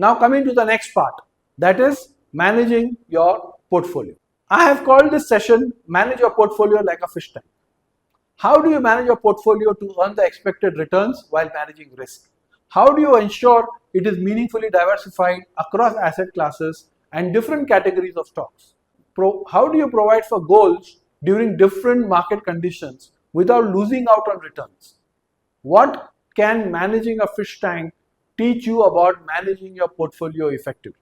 Now coming to the next part, that is managing your portfolio. I have called this session Manage Your Portfolio Like a Fish Tank. How do you manage your portfolio to earn the expected returns while managing risk? How do you ensure it is meaningfully diversified across asset classes and different categories of stocks? How do you provide for goals during different market conditions without losing out on returns? What can managing a fish tank teach you about managing your portfolio effectively?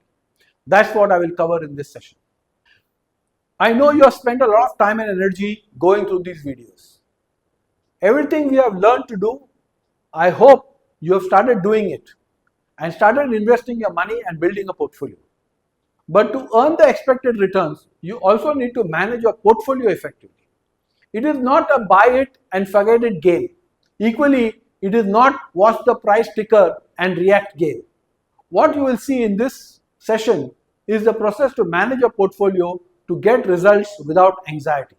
That's what I will cover in this session. I know you have spent a lot of time and energy going through these videos. Everything we have learned to do, I hope you have started doing it and started investing your money and building a portfolio. But to earn the expected returns, you also need to manage your portfolio effectively. It is not a buy it and forget it game. Equally, it is not watch the price ticker and react game. What you will see in this session is the process to manage your portfolio to get results without anxiety.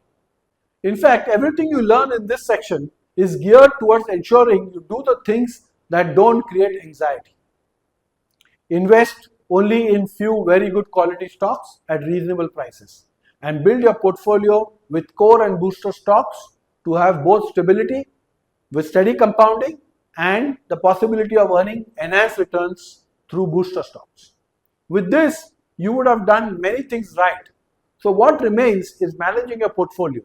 In fact, everything you learn in this section is geared towards ensuring you do the things that don't create anxiety. Invest only in few very good quality stocks at reasonable prices and build your portfolio with core and booster stocks to have both stability with steady compounding and the possibility of earning enhanced returns through booster stocks. With this, you would have done many things right. So what remains is managing your portfolio.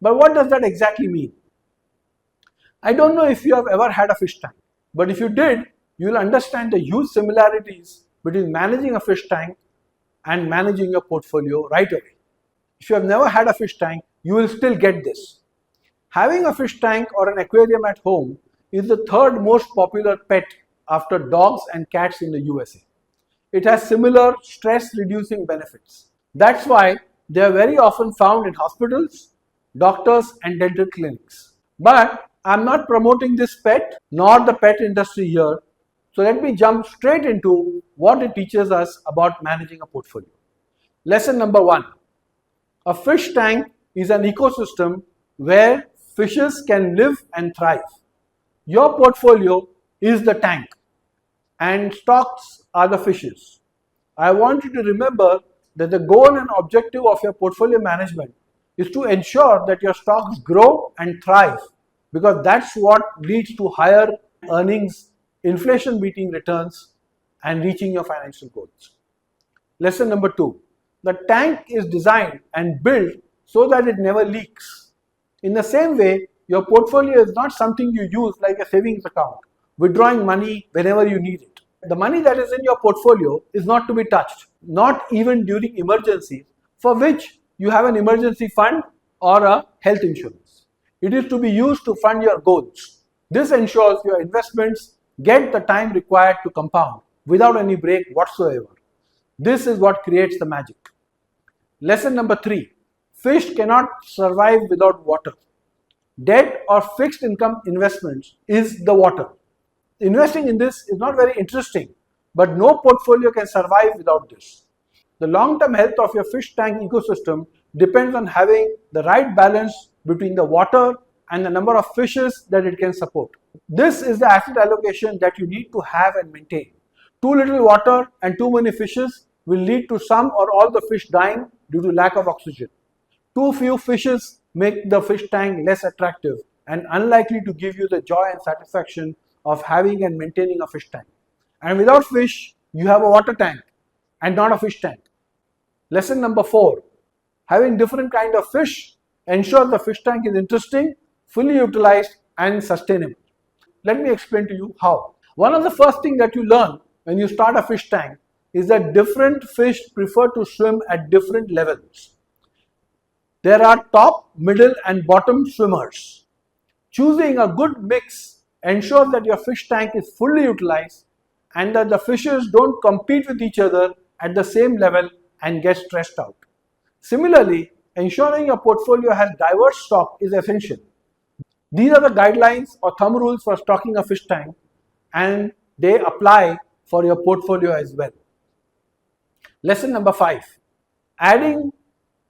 But what does that exactly mean? I don't know if you have ever had a fish tank, but if you did, you will understand the huge similarities between managing a fish tank and managing your portfolio right away. If you have never had a fish tank, you will still get this. Having a fish tank or an aquarium at home is the third most popular pet after dogs and cats in the USA. It has similar stress-reducing benefits. That's why they are very often found in hospitals, doctors and dental clinics. But I'm not promoting this pet nor the pet industry here. So let me jump straight into what it teaches us about managing a portfolio. Lesson number 1. A fish tank is an ecosystem where fishes can live and thrive. Your portfolio is the tank and stocks are the fishes. I want you to remember that the goal and objective of your portfolio management is to ensure that your stocks grow and thrive, because that's what leads to higher earnings, inflation beating returns and reaching your financial goals. Lesson number 2. The tank is designed and built so that it never leaks. In the same way, your portfolio is not something you use like a savings account, withdrawing money whenever you need it. The money that is in your portfolio is not to be touched, not even during emergencies for which you have an emergency fund or a health insurance. It is to be used to fund your goals. This ensures your investments get the time required to compound without any break whatsoever. This is what creates the magic. Lesson number 3. Fish cannot survive without water. Debt or fixed income investments is the water. Investing in this is not very interesting, but no portfolio can survive without this. The long-term health of your fish tank ecosystem depends on having the right balance between the water and the number of fishes that it can support. This is the asset allocation that you need to have and maintain. Too little water and too many fishes will lead to some or all the fish dying due to lack of oxygen. Too few fishes make the fish tank less attractive and unlikely to give you the joy and satisfaction of having and maintaining a fish tank. And without fish, you have a water tank and not a fish tank. Lesson number 4. Having different kind of fish ensures the fish tank is interesting, fully utilized and sustainable. Let me explain to you how. One of the first things that you learn when you start a fish tank is that different fish prefer to swim at different levels. There are top, middle and bottom swimmers. Choosing a good mix ensures that your fish tank is fully utilized and that the fishes don't compete with each other at the same level and get stressed out. Similarly, ensuring your portfolio has diverse stock is essential. These are the guidelines or thumb rules for stocking a fish tank, and they apply for your portfolio as well. Lesson number 5. Adding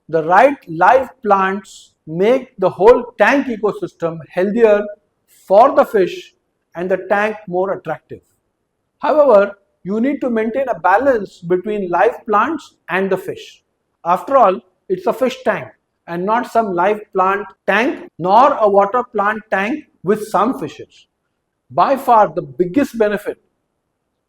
the right live plants make the whole tank ecosystem healthier for the fish and the tank more attractive. However, you need to maintain a balance between live plants and the fish. After all, it's a fish tank and not some live plant tank nor a water plant tank with some fishes. By far, the biggest benefit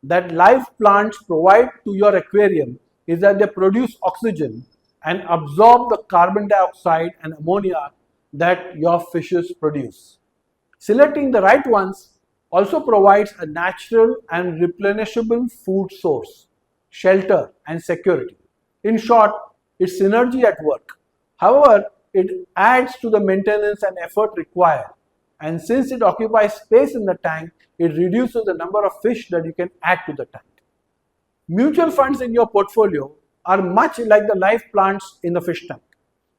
that live plants provide to your aquarium is that they produce oxygen and absorb the carbon dioxide and ammonia that your fishes produce. Selecting the right ones also provides a natural and replenishable food source, shelter, and security. In short, it's synergy at work. However, it adds to the maintenance and effort required, and since it occupies space in the tank, it reduces the number of fish that you can add to the tank. Mutual funds in your portfolio are much like the live plants in the fish tank.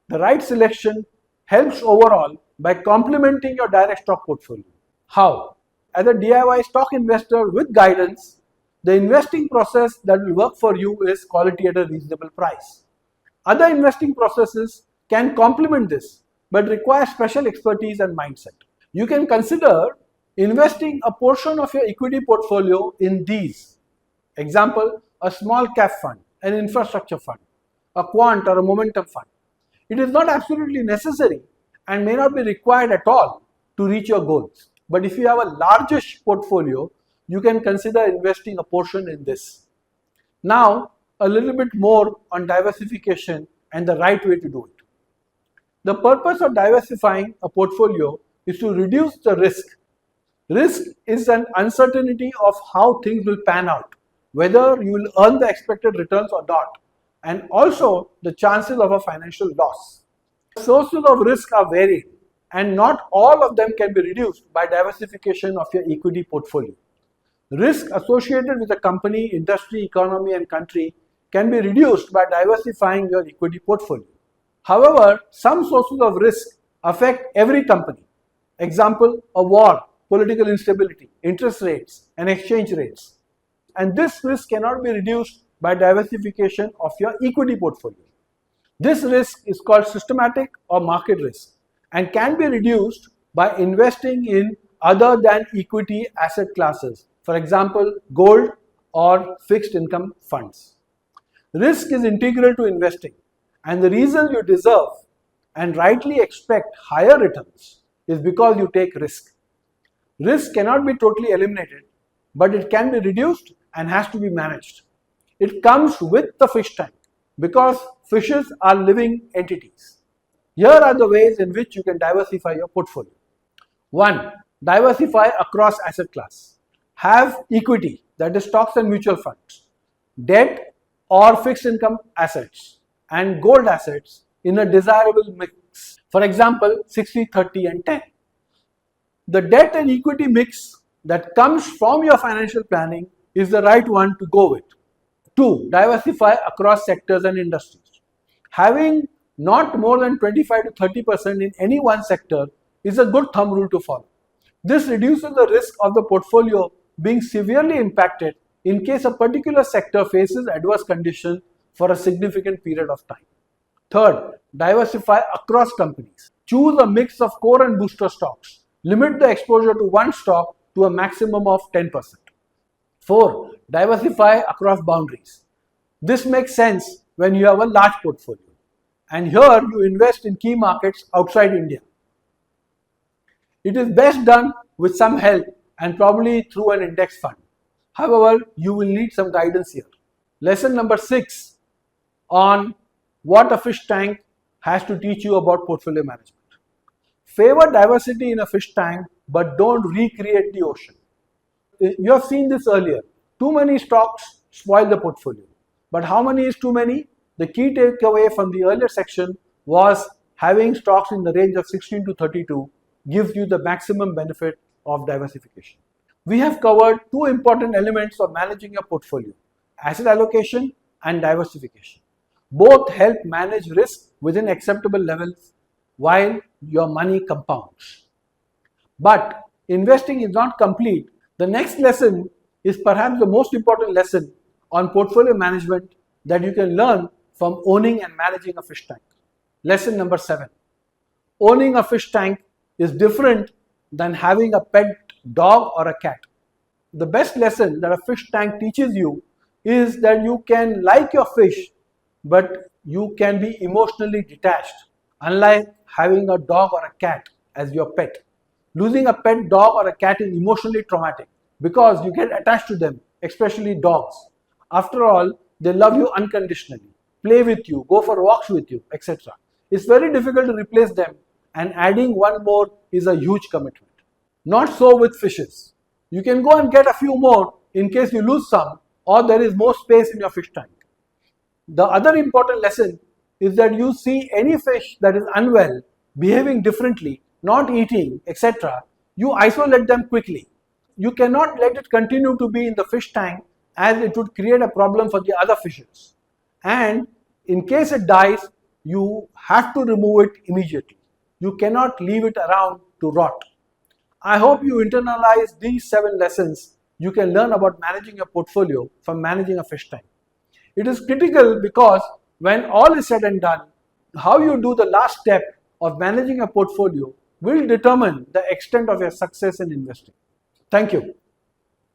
The right selection helps overall by complementing your direct stock portfolio. How? As a DIY stock investor with guidance, the investing process that will work for you is quality at a reasonable price. Other investing processes can complement this but require special expertise and mindset. You can consider investing a portion of your equity portfolio in these. Example, a small cap fund, an infrastructure fund, a quant or a momentum fund. It is not absolutely necessary and may not be required at all to reach your goals. But if you have a largish portfolio, you can consider investing a portion in this. Now, a little bit more on diversification and the right way to do it. The purpose of diversifying a portfolio is to reduce the risk. Risk is an uncertainty of how things will pan out, whether you will earn the expected returns or not, and also the chances of a financial loss. Sources of risk are varied, and not all of them can be reduced by diversification of your equity portfolio. Risk associated with a company, industry, economy, and country can be reduced by diversifying your equity portfolio. However, some sources of risk affect every company. Example, a war, political instability, interest rates, and exchange rates. And this risk cannot be reduced by diversification of your equity portfolio. This risk is called systematic or market risk and can be reduced by investing in other than equity asset classes, for example, gold or fixed income funds. Risk is integral to investing, and the reason you deserve and rightly expect higher returns is because you take risk. Risk cannot be totally eliminated, but it can be reduced and has to be managed. It comes with the fish tank because fishes are living entities. Here are the ways in which you can diversify your portfolio. 1. Diversify across asset class. Have equity, that is stocks and mutual funds, debt or fixed income assets, and gold assets in a desirable mix. For example, 60, 30, and 10. The debt and equity mix that comes from your financial planning is the right one to go with. 2. Diversify across sectors and industries. Having not more than 25 to 30% in any one sector is a good thumb rule to follow. This reduces the risk of the portfolio being severely impacted in case a particular sector faces adverse conditions for a significant period of time. Third, diversify across companies. Choose a mix of core and booster stocks. Limit the exposure to one stock to a maximum of 10%. 4. Diversify across boundaries. This makes sense when you have a large portfolio. And here you invest in key markets outside India. It is best done with some help and probably through an index fund. However, you will need some guidance here. Lesson number 6 on what a fish tank has to teach you about portfolio management. Favor diversity in a fish tank, but don't recreate the ocean. You have seen this earlier. Too many stocks spoil the portfolio. But how many is too many? The key takeaway from the earlier section was having stocks in the range of 16 to 32 gives you the maximum benefit of diversification. We have covered two important elements of managing your portfolio: asset allocation and diversification. Both help manage risk within acceptable levels while your money compounds. But investing is not complete. The next lesson is perhaps the most important lesson on portfolio management that you can learn from owning and managing a fish tank. Lesson number 7. Owning a fish tank is different than having a pet dog or a cat. the best lesson that a fish tank teaches you is that you can like your fish, but you can be emotionally detached, unlike having a dog or a cat as your pet. Losing a pet dog or a cat is emotionally traumatic because you get attached to them, especially dogs. After all, they love you unconditionally, play with you, go for walks with you, etc. It's very difficult to replace them, and adding one more is a huge commitment. Not so with fishes. You can go and get a few more in case you lose some or there is more space in your fish tank. The other important lesson is that you see any fish that is unwell, behaving differently, not eating, etc., you isolate them quickly. You cannot let it continue to be in the fish tank as it would create a problem for the other fishes. And in case it dies, you have to remove it immediately. You cannot leave it around to rot. I hope you internalize these 7 lessons you can learn about managing your portfolio from managing a fish tank. It is critical because when all is said and done, how you do the last step of managing a portfolio will determine the extent of your success in investing. Thank you.